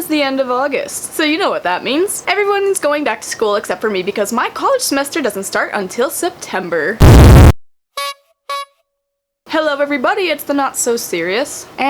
is the end of August, so you know what that means. Everyone's going back to school except for me because my college semester doesn't start until September. Hello everybody, it's the Not So Serious, and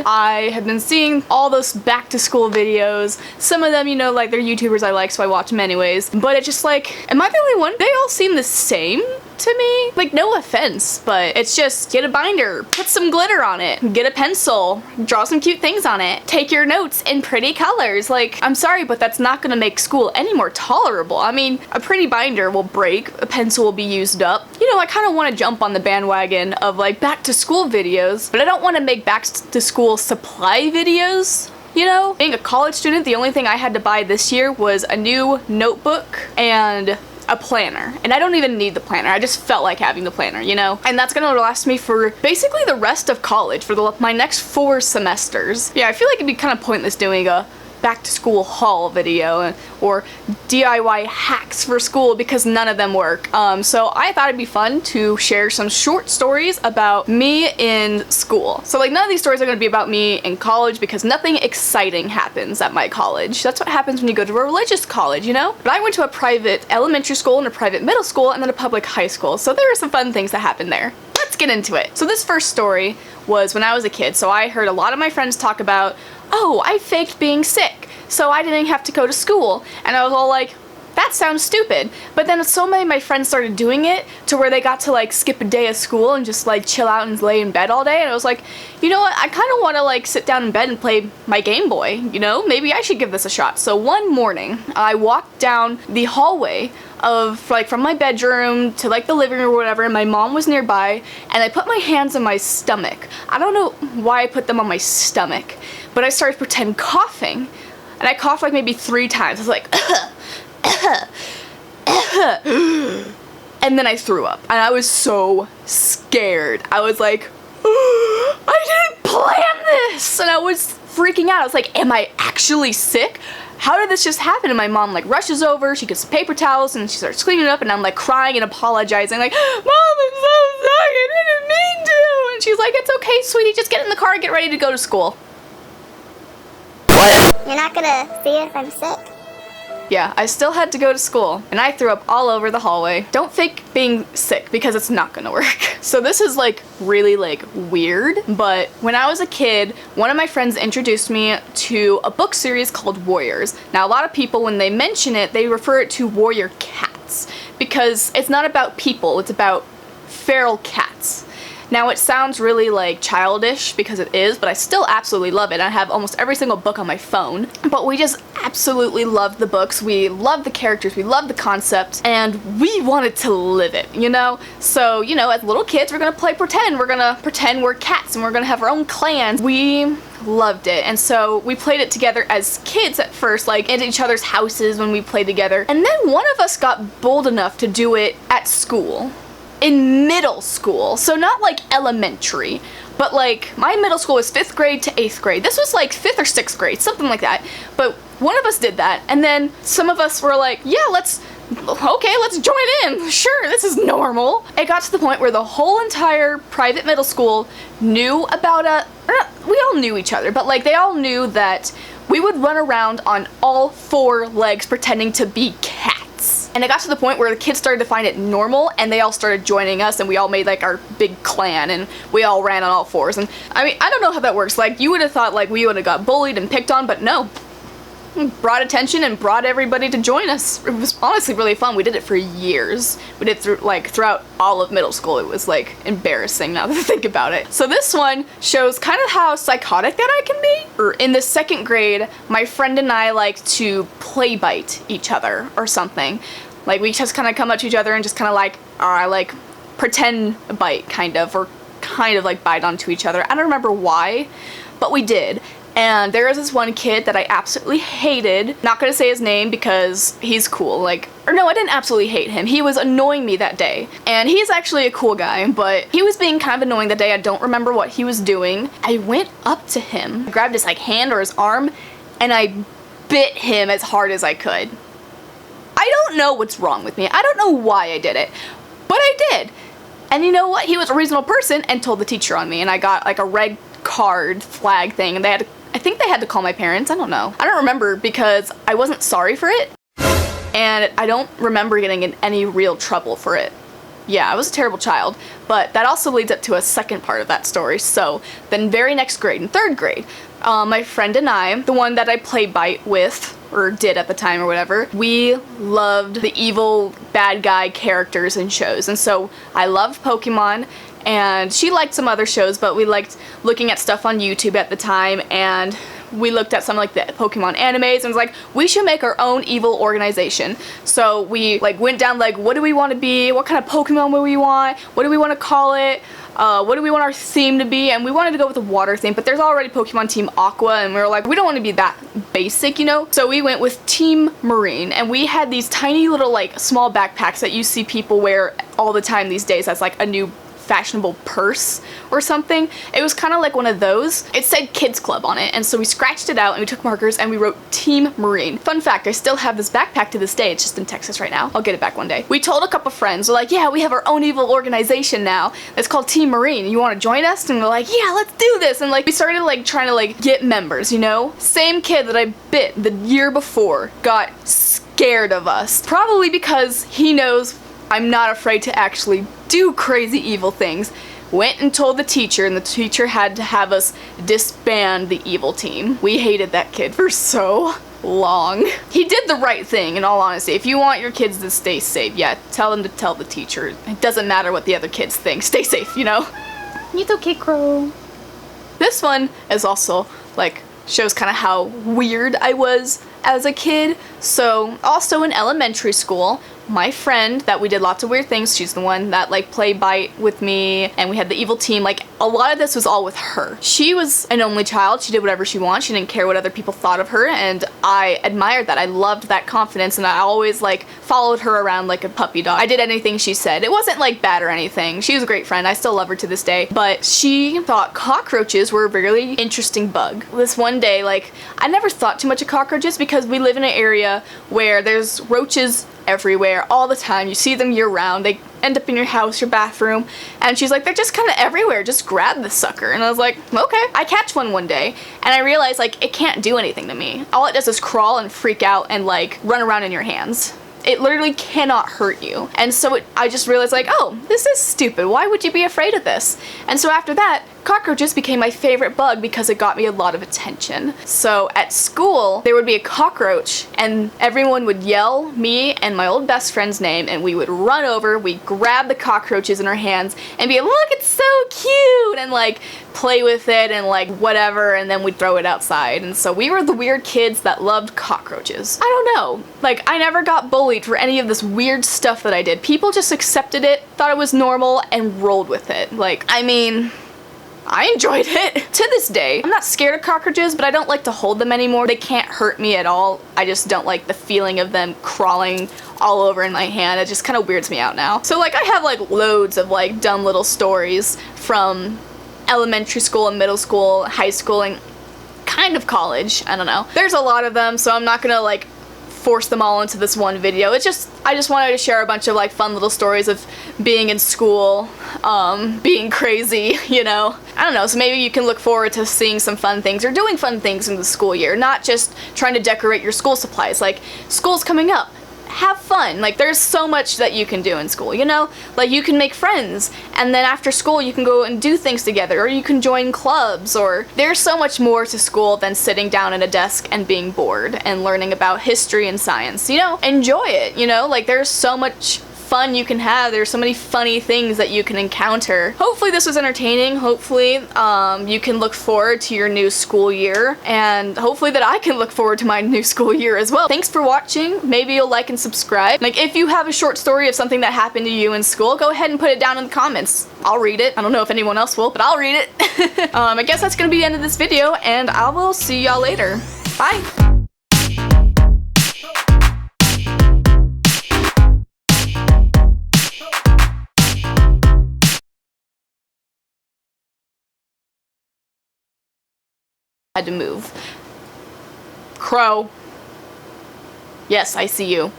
I have been seeing all those back to school videos. Some of them, you know, like they're YouTubers I like, so I watch them anyways, but it's just like, am I the only one? They all seem the same to me. Like, no offense, but it's just get a binder, put some glitter on it, get a pencil, draw some cute things on it, take your notes in pretty colors. Like, I'm sorry, but that's not gonna make school any more tolerable. I mean, a pretty binder will break, a pencil will be used up. You know, I kind of want to jump on the bandwagon of like back to school videos, but I don't want to make back to school supply videos. You know, being a college student, the only thing I had to buy this year was a new notebook and a planner, and I don't even need the planner. I just felt like having the planner, you know? And that's gonna last me for basically the rest of college, for my next 4 semesters. Yeah, I feel like it'd be kind of pointless doing a back to school haul video or DIY hacks for school because none of them work. So I thought it'd be fun to share some short stories about me in school. So like none of these stories are gonna be about me in college because nothing exciting happens at my college. That's what happens when you go to a religious college, you know? But I went to a private elementary school and a private middle school and then a public high school. So there are some fun things that happen there. Let's get into it. So this first story was when I was a kid. So I heard a lot of my friends talk about, oh, I faked being sick, so I didn't have to go to school. And I was all like, that sounds stupid. But then so many of my friends started doing it to where they got to like skip a day of school and just like chill out and lay in bed all day. And I was like, you know what? I kind of want to like sit down in bed and play my Game Boy, you know? Maybe I should give this a shot. So one morning, I walked down the hallway of like from my bedroom to like the living room or whatever, and my mom was nearby, and I put my hands on my stomach. I don't know why I put them on my stomach, but I started pretend coughing, and I coughed like maybe 3 times. I was like, and then I threw up, and I was so scared. I was like, I didn't plan this, and I was freaking out. I was like, am I actually sick? How did this just happen? And my mom like rushes over, she gets some paper towels and she starts cleaning it up, and I'm like crying and apologizing like, Mom, I'm so sorry, I didn't mean to. And she's like, it's okay, sweetie, just get in the car and get ready to go to school. What? You're not gonna see if I'm sick? Yeah, I still had to go to school, and I threw up all over the hallway. Don't fake being sick because it's not gonna work. So this is like really like weird, but when I was a kid, one of my friends introduced me to a book series called Warriors. Now a lot of people, when they mention it, they refer it to warrior cats because it's not about people, it's about feral cats. Now it sounds really like childish because it is, but I still absolutely love it. I have almost every single book on my phone, but we just absolutely loved the books. We loved the characters, we loved the concept, and we wanted to live it, you know? So, you know, as little kids, we're gonna play pretend. We're gonna pretend we're cats and we're gonna have our own clans. We loved it, and so we played it together as kids at first, like at each other's houses when we played together, and then one of us got bold enough to do it at school. In middle school, so not like elementary, but like my middle school was 5th grade to 8th grade. This was like 5th or 6th grade, something like that. But one of us did that, and then some of us were like, yeah, let's join in. Sure, this is normal. It got to the point where the whole entire private middle school knew about we all knew each other, but like they all knew that we would run around on all 4 legs pretending to be cats. And it got to the point where the kids started to find it normal, and they all started joining us, and we all made like our big clan, and we all ran on all 4s. And I mean, I don't know how that works. Like, you would have thought like we would have got bullied and picked on, but no. Brought attention and brought everybody to join us. It was honestly really fun. We did it for years. We did throughout all of middle school. It was like embarrassing now that I think about it. So this one shows kind of how psychotic that I can be. In the 2nd grade, my friend and I like to play bite each other or something. Like we just kind of come up to each other and just kind of like pretend bite kind of, or kind of like bite onto each other. I don't remember why, but we did. And there was this one kid that I absolutely hated. Not gonna say his name because he's cool, like, or no, I didn't absolutely hate him. He was annoying me that day. And he's actually a cool guy, but he was being kind of annoying that day. I don't remember what he was doing. I went up to him, grabbed his like hand or his arm, and I bit him as hard as I could. I don't know what's wrong with me. I don't know why I did it, but I did. And you know what? He was a reasonable person and told the teacher on me, and I got like a red card flag thing, and they had to I think they had to call my parents. I don't know. I don't remember because I wasn't sorry for it. And I don't remember getting in any real trouble for it. Yeah, I was a terrible child, but that also leads up to a second part of that story. So then very next grade, in 3rd grade, my friend and I, the one that I played Bite with, or did at the time or whatever, we loved the evil bad guy characters in shows. And so I loved Pokemon, and she liked some other shows, but we liked looking at stuff on YouTube at the time, and we looked at some like the Pokemon animes and was like, we should make our own evil organization. So we like went down like, what do we want to be? What kind of Pokemon would we want? What do we want to call it? What do we want our theme to be? And we wanted to go with a water theme, but there's already Pokemon Team Aqua, and we were like, we don't want to be that basic, you know? So we went with Team Marine, and we had these tiny little like small backpacks that you see people wear all the time these days as like a new fashionable purse or something. It was kind of like one of those. It said Kids Club on it, and so we scratched it out and we took markers and we wrote Team Marine. Fun fact, I still have this backpack to this day. It's just in Texas right now. I'll get it back one day. We told a couple friends, we're like, yeah, we have our own evil organization now. It's called Team Marine. You want to join us? And we're like, yeah, let's do this. And like we started like trying to like get members, you know? Same kid that I bit the year before got scared of us. Probably because he knows I'm not afraid to actually do crazy evil things. Went and told the teacher, and the teacher had to have us disband the evil team. We hated that kid for so long. He did the right thing, in all honesty. If you want your kids to stay safe, yeah, tell them to tell the teacher. It doesn't matter what the other kids think. Stay safe, you know? It's okay, Crow. This one is also, like, shows kind of how weird I was as a kid. So, also in elementary school, my friend that we did lots of weird things, she's the one that like played Bite with me, and we had the evil team. Like a lot of this was all with her. She was an only child. She did whatever she wanted. She didn't care what other people thought of her, and I admired that. I loved that confidence, and I always like followed her around like a puppy dog. I did anything she said. It wasn't like bad or anything. She was a great friend. I still love her to this day, but she thought cockroaches were a really interesting bug. This one day, like I never thought too much of cockroaches because we live in an area where there's roaches everywhere all the time. You see them year round. They end up in your house, your bathroom, and she's like, they're just kind of everywhere. Just grab the sucker. And I was like, okay. I catch one day, and I realized like it can't do anything to me. All it does is crawl and freak out and like run around in your hands. It literally cannot hurt you. And so I just realized like, oh, this is stupid. Why would you be afraid of this? And so after that, cockroaches became my favorite bug because it got me a lot of attention. So at school, there would be a cockroach, and everyone would yell me and my old best friend's name, and we would run over, we'd grab the cockroaches in our hands and be like, look, it's so cute, and like play with it and like whatever, and then we'd throw it outside. And so we were the weird kids that loved cockroaches. I don't know. Like I never got bullied for any of this weird stuff that I did. People just accepted it, thought it was normal, and rolled with it. Like, I mean, I enjoyed it. To this day, I'm not scared of cockroaches, but I don't like to hold them anymore. They can't hurt me at all. I just don't like the feeling of them crawling all over in my hand. It just kind of weirds me out now. So like I have like loads of like dumb little stories from elementary school and middle school, high school, and kind of college. I don't know. There's a lot of them, so I'm not gonna like force them all into this one video. It's just, I just wanted to share a bunch of like fun little stories of being in school, being crazy, you know. I don't know, so maybe you can look forward to seeing some fun things or doing fun things in the school year, not just trying to decorate your school supplies. Like, school's coming up. Have fun. Like, there's so much that you can do in school, you know? Like, you can make friends, and then after school you can go and do things together, or you can join clubs, or there's so much more to school than sitting down at a desk and being bored and learning about history and science, you know? Enjoy it, you know? Like, there's so much fun you can have. There's so many funny things that you can encounter. Hopefully this was entertaining. Hopefully you can look forward to your new school year, and hopefully that I can look forward to my new school year as well. Thanks for watching. Maybe you'll like and subscribe. Like, if you have a short story of something that happened to you in school, go ahead and put it down in the comments. I'll read it. I don't know if anyone else will, but I'll read it. I guess that's gonna be the end of this video, and I will see y'all later. Bye. Had to move. Crow. Yes, I see you.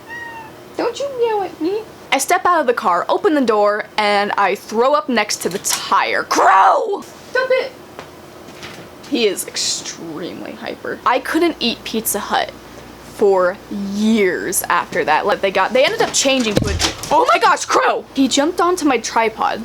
Don't you yell at me. I step out of the car, open the door, and I throw up next to the tire. Crow! Stop it! He is extremely hyper. I couldn't eat Pizza Hut for years after that. Like they ended up changing to a, oh my gosh, Crow! He jumped onto my tripod.